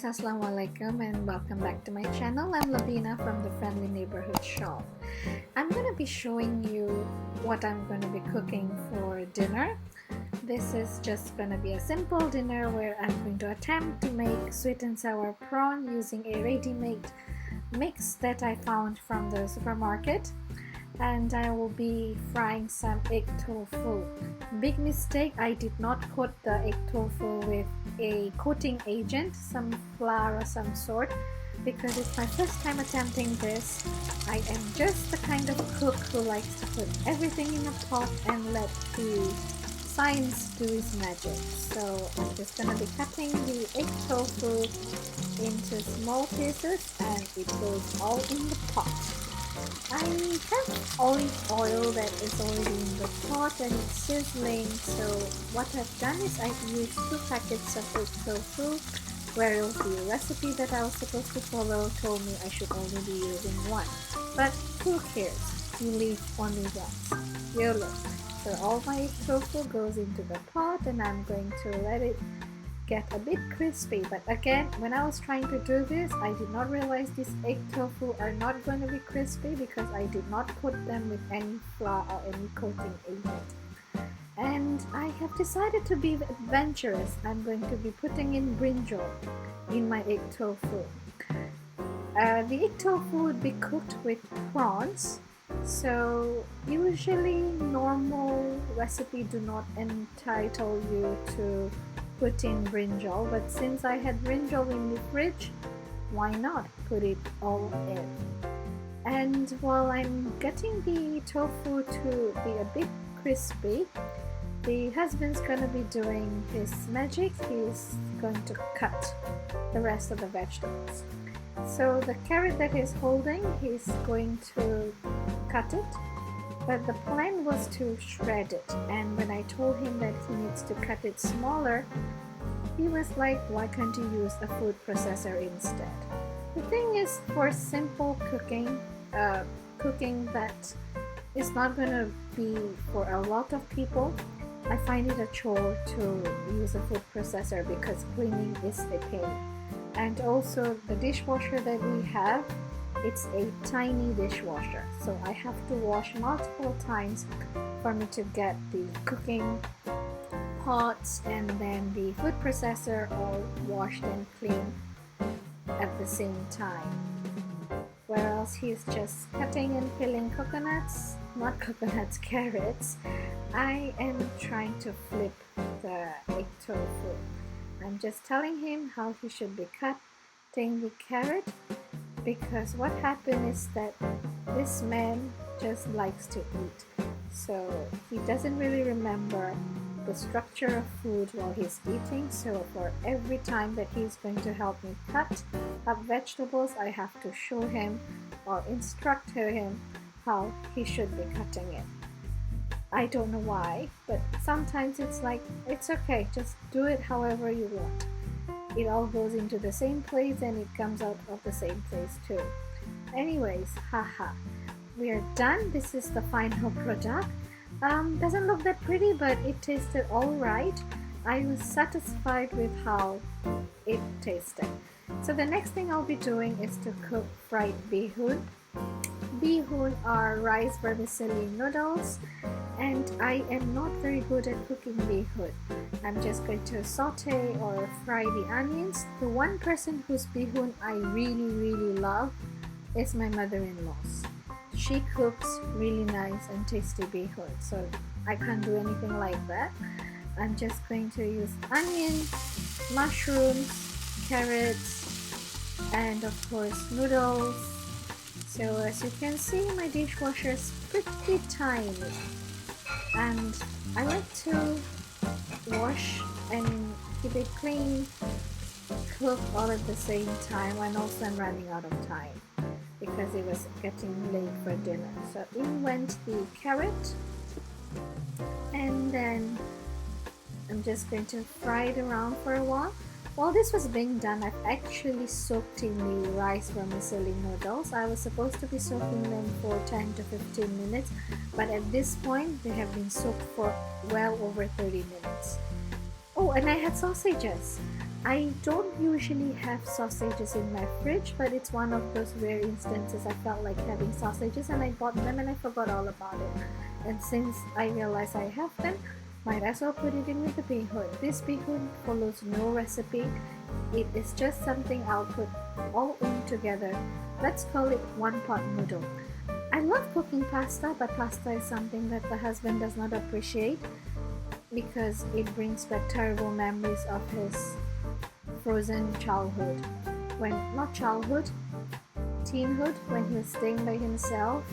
Assalamualaikum and welcome back to my channel. I'm Labina from the Friendly Neighborhood Shop. I'm going to be showing you what I'm going to be cooking for dinner. This is just going to be a simple dinner where I'm going to attempt to make sweet and sour prawn using a ready-made mix that I found from the supermarket. And I will be frying some egg tofu. Big mistake, I did not coat the egg tofu with a coating agent, some flour or some sort, because it's my first time attempting this. I am just the kind of cook who likes to put everything in a pot and let the science do its magic. So I'm just going to be cutting the egg tofu into small pieces and it goes all in the pot. I have olive oil that is already in the pot and it's sizzling, so what I've done is I've used 2 packets of egg tofu, whereas the recipe that I was supposed to follow told me I should only be using 1. But who cares? You live only once. YOLO. So all my egg tofu goes into the pot and I'm going to let it get a bit crispy. But again, when I was trying to do this, I did not realize these egg tofu are not going to be crispy because I did not coat them with any flour or any coating agent. And I have decided to be adventurous. I'm going to be putting in brinjal in my egg tofu. The egg tofu would be cooked with prawns. So usually normal recipe do not entitle you to put in brinjal, but since I had brinjal in the fridge, why not put it all in? And while I'm getting the tofu to be a bit crispy, the husband's gonna be doing his magic. He's going to cut the rest of the vegetables. So the carrot that he's holding, he's going to cut it. But the plan was to shred it, and when I told him that he needs to cut it smaller, he was like, why can't you use a food processor instead? The thing is, for simple cooking, cooking that is not going to be for a lot of people, I find it a chore to use a food processor because cleaning is a pain. And also the dishwasher that we have, it's a tiny dishwasher, so I have to wash multiple times for me to get the cooking pots and then the food processor all washed and clean at the same time. Whereas he's just cutting and peeling coconuts, not coconuts, carrots, I am trying to flip the egg tofu. I'm just telling him how he should be cutting the carrot, because what happened is that this man just likes to eat, so he doesn't really remember the structure of food while he's eating. So for every time that he's going to help me cut up vegetables, I have to show him or instruct him how he should be cutting it. I don't know why, but sometimes it's like, it's okay, just do it however you want. It all goes into the same place and it comes out of the same place too. Anyways, haha, we are done. This is the final product. Doesn't look that pretty, but it tasted alright. I was satisfied with how it tasted. So the next thing I'll be doing is to cook fried bihun. Bihun are rice vermicelli noodles, and I am not very good at cooking bihun. I'm just going to saute or fry the onions. The one person whose bihun I really love is my mother-in-law's. She cooks really nice and tasty bihun, so I can't do anything like that. I'm just going to use onion, mushrooms, carrots, and of course noodles. So as you can see, my dishwasher is pretty tiny, and I like to wash and keep it clean, cook all at the same time, and also I'm running out of time because it was getting late for dinner. So in went the carrot, and then I'm just going to fry it around for a while. While this was being done, I've actually soaked in the rice vermicelli noodles. I was supposed to be soaking them for 10 to 15 minutes, but at this point they have been soaked for well over 30 minutes. Oh, and I had sausages. I don't usually have sausages in my fridge, but it's one of those rare instances I felt like having sausages and I bought them and I forgot all about it. And since I realized I have them, might as well put it in with the bihun. This bihun follows no recipe. It is just something I'll put all in together. Let's call it one pot noodle. I love cooking pasta, but pasta is something that the husband does not appreciate because it brings back terrible memories of his frozen childhood, not childhood, teenhood, when he was staying by himself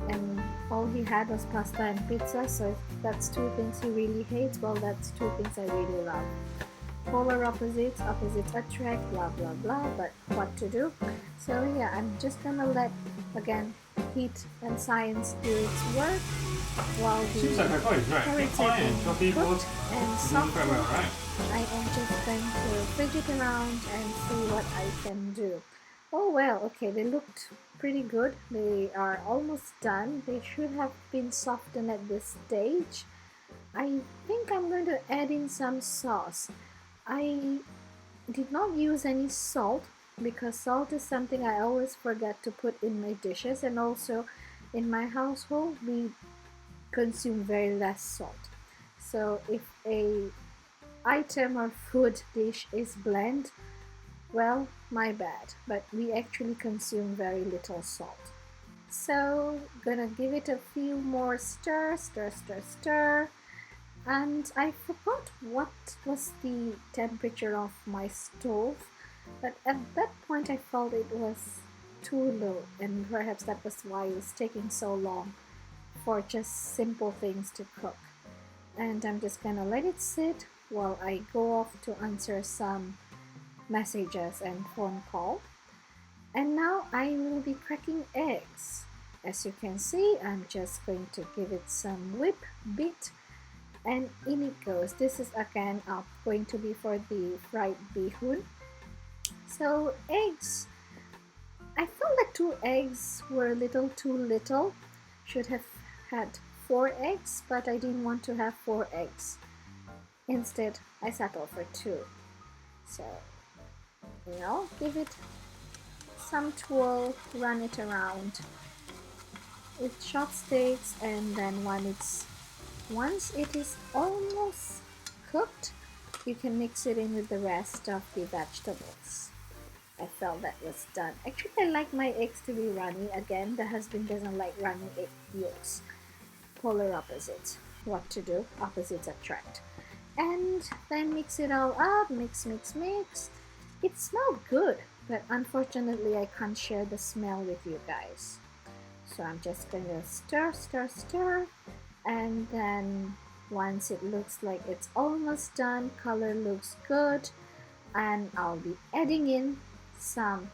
and all he had was pasta and pizza. So that's two things he really hates. Well, that's two things I really love. Polar opposites attract, blah blah blah, but what to do? So yeah, I'm just gonna let, again, heat and science do its work while the carrots are being cooked and softened. Right? I am just going to fridge it around and see what I can do. Oh well, okay, they looked pretty good. They are almost done. They should have been softened at this stage. I think I'm going to add in some sauce. I did not use any salt because salt is something I always forget to put in my dishes, and also in my household we consume very less salt. So if a item or food dish is bland, well, my bad, but we actually consume very little salt. So gonna give it a few more stir, and I forgot what was the temperature of my stove, but at that point I felt it was too low, and perhaps that was why it was taking so long for just simple things to cook. And I'm just gonna let it sit while I go off to answer some messages and phone call. And now I will be cracking eggs. As you can see, I'm just going to give it some whip bit, and in it goes. This is again going to be for the fried bihun. So eggs, I felt like 2 eggs were a little too little. Should have had 4 eggs, but I didn't want to have 4 eggs. Instead, I settled for 2. So, give it some twirl, run it around with chopsticks, and then once it is almost cooked, you can mix it in with the rest of the vegetables. I felt that was done. Actually, I like my eggs to be runny. Again, the husband doesn't like runny egg yolks. Polar opposites. What to do? Opposites attract. And then mix it all up. Mix. It smelled good, but unfortunately I can't share the smell with you guys. So I'm just going to stir, and then once it looks like it's almost done, color looks good, and I'll be adding in some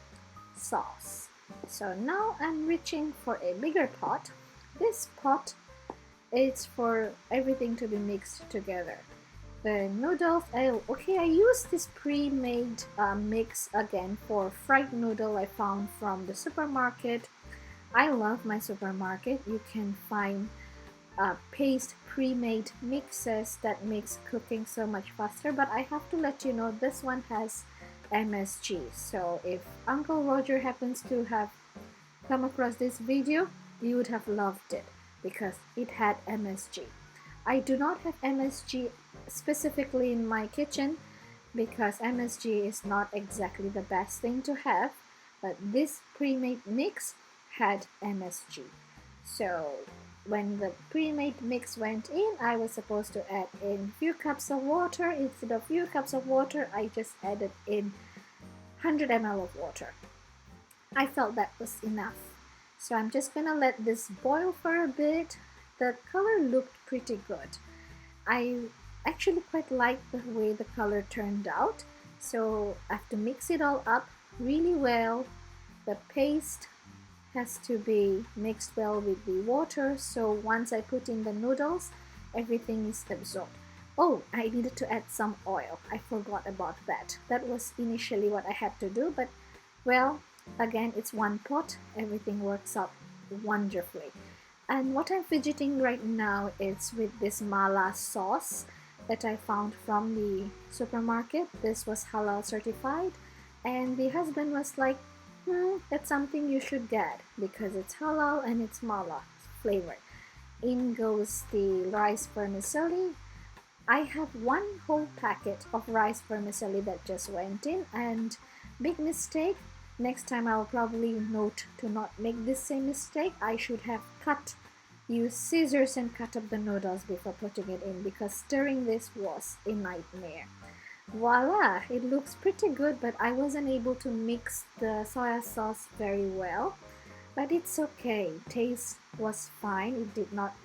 sauce. So now I'm reaching for a bigger pot. This pot is for everything to be mixed together. The noodles, I used this pre-made mix again for fried noodle I found from the supermarket. I love my supermarket. You can find paste pre-made mixes that makes cooking so much faster, but I have to let you know this one has MSG. So if Uncle Roger happens to have come across this video, you would have loved it because it had MSG. I do not have MSG specifically in my kitchen because MSG is not exactly the best thing to have, but this pre-made mix had MSG. So when the pre-made mix went in, I was supposed to add in few cups of water. Instead of few cups of water, I just added in 100 ml of water. I felt that was enough. So I'm just gonna let this boil for a bit. The color looked pretty good. I actually quite like the way the color turned out. So I have to mix it all up really well. The paste has to be mixed well with the water, so once I put in the noodles, everything is absorbed. Oh, I needed to add some oil. I forgot about that. That was initially what I had to do, but well, again, it's one pot. Everything works out wonderfully. And what I'm fidgeting right now is with this mala sauce. that I found from the supermarket. This was halal certified, and the husband was like, that's something you should get because it's halal and it's mala flavored. In goes the rice vermicelli. I have one whole packet of rice vermicelli that just went in, and big mistake. Next time I'll probably note to not make this same mistake. I should have used scissors and cut up the noodles before putting it in, because stirring this was a nightmare. Voila, it looks pretty good, but I wasn't able to mix the soya sauce very well. But it's okay, taste was fine. It did not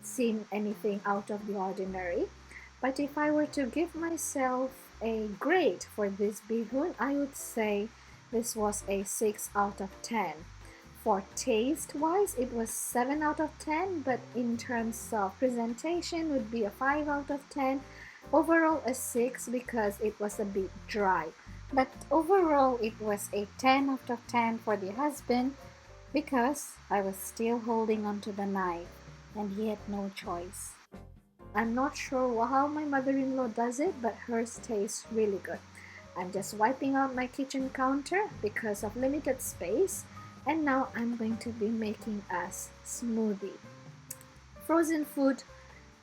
seem anything out of the ordinary. But if I were to give myself a grade for this bihun, I would say this was a 6 out of 10. For taste wise, it was 7 out of 10, but in terms of presentation would be a 5 out of 10. Overall a 6 because it was a bit dry. But overall it was a 10 out of 10 for the husband, because I was still holding onto the knife and he had no choice. I'm not sure how my mother-in-law does it, but hers tastes really good. I'm just wiping out my kitchen counter because of limited space, and now I'm going to be making us smoothie. Frozen food,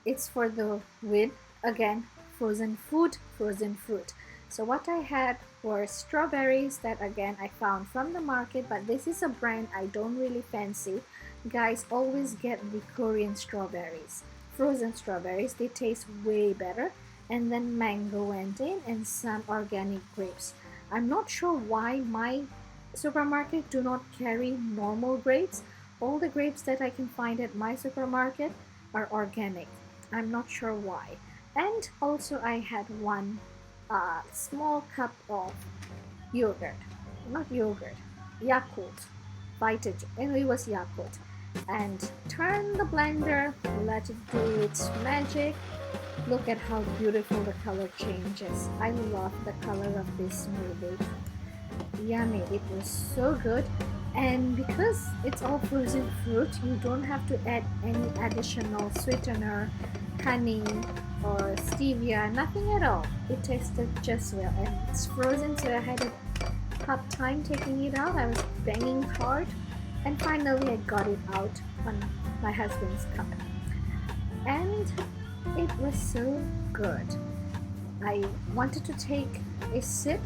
it's for the win. Again, frozen food, frozen fruit. So what I had were strawberries that again I found from the market, but this is a brand I don't really fancy. Guys, always get the Korean strawberries, frozen strawberries. They taste way better. And then mango went in, and some organic grapes. I'm not sure why my supermarket do not carry normal grapes. All the grapes that I can find at my supermarket are organic. I'm not sure why. And also I had one small cup of yogurt, not yogurt, Yakult, Vitagen, and it was Yakult. And turn the blender, let it do its magic. Look at how beautiful the color changes. I love the color of this smoothie. Yummy, it was so good. And because it's all frozen fruit, you don't have to add any additional sweetener, honey or stevia, nothing at all. It tasted just well, and it's frozen, so I had a hard time taking it out. I was banging hard, and finally I got it out on my husband's cup, and it was so good. I wanted to take a sip,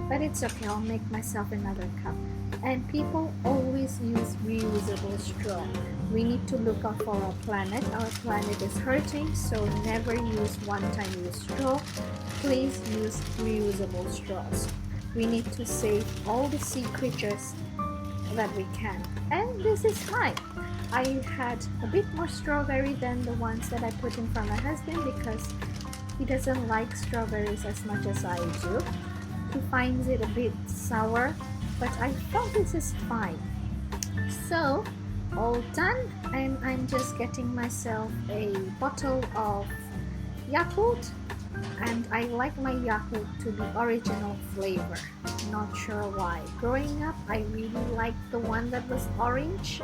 but it's okay, I'll make myself another cup. And people always use reusable straw. We need to look out for our planet. Our planet is hurting, so never use one-time use straw. Please use reusable straws. We need to save all the sea creatures that we can. And this is fine. I had a bit more strawberry than the ones that I put in for my husband because he doesn't like strawberries as much as I do. He finds it a bit sour, but I thought this is fine. So all done, and I'm just getting myself a bottle of Yakult, and I like my Yakult to be original flavor. Not sure why. Growing up, I really liked the one that was orange,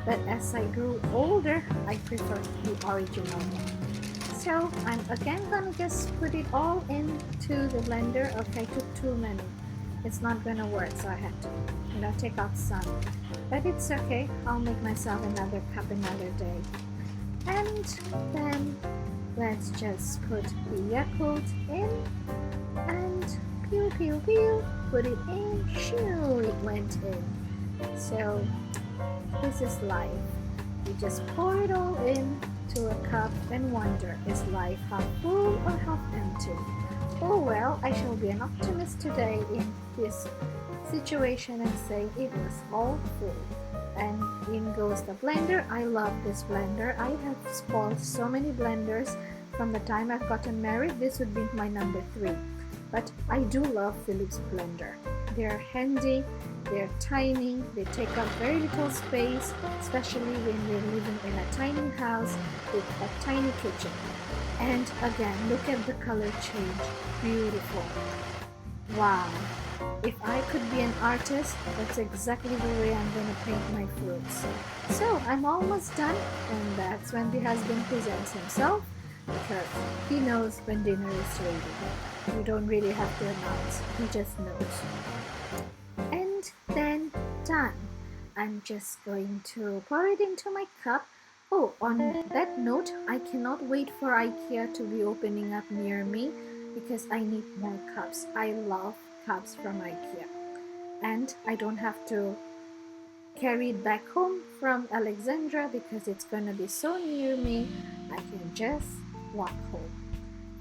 but as I grew older, I preferred the original one. So I'm again gonna just put it all into the blender. Okay, I took too many. It's not gonna work, so I had to, take out some. But it's okay. I'll make myself another cup another day. And then let's just put the Yakult in and pew pew pew. Put it in. Shoo! It went in. So this is life. You just pour it all in to a cup and wonder, is life half full or half empty? Oh well, I shall be an optimist today in this situation and say it was all full. And in goes the blender. I love this blender. I have spoiled so many blenders from the time I've gotten married. This would be my number 3. But I do love Philips blender. They're handy, they're tiny, they take up very little space, especially when we're living in a tiny house with a tiny kitchen. And again, look at the color change. Beautiful. Wow. If I could be an artist, that's exactly the way I'm going to paint my fruits. So I'm almost done, and that's when the husband presents himself. because he knows when dinner is ready. You don't really have to announce, he just knows. And then done. I'm just going to pour it into my cup. Oh, on that note, I cannot wait for IKEA to be opening up near me because I need more cups. I love cups from IKEA. And I don't have to carry it back home from Alexandria because it's gonna be so near me. I can just walk home.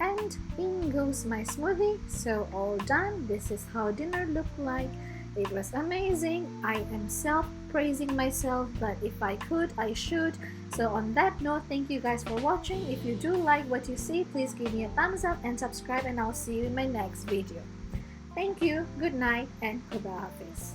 And in goes my smoothie. So all done. This is how dinner looked like. It was amazing. I am self-praising myself, but if I could, I should. So on that note, thank you guys for watching. If you do like what you see, please give me a thumbs up and subscribe, and I'll see you in my next video. Thank you, good night, and Khuda Hafiz.